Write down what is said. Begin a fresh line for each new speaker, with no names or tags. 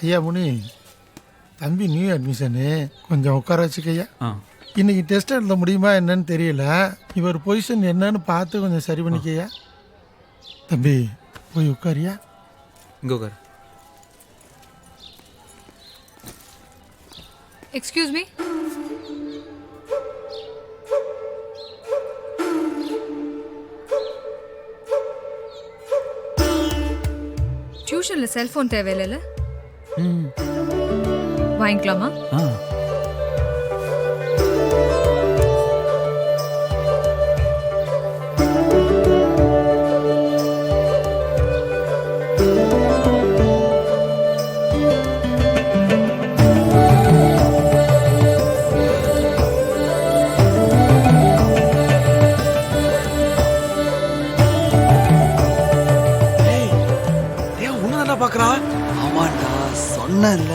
ஐயா முனி, தம்பி new admission, கொஞ்சம் உட்கார வச்சுக்கையா. இன்னைக்கு டெஸ்ட் எழுத முடியுமா என்னன்னு தெரியல. இவர் பொசிஷன் என்னன்னு பார்த்து கொஞ்சம் சரி பண்ணிக்கையா. தம்பி போய் உட்காரியா.
இங்கே உட்காரு.
Excuse me. டியூஷன்ல செல்போன் தேவையில்ல, வாங்கிக்கலாமா?
பாக்குறா.
ஆமாண்டா, சொன்னேன்ல.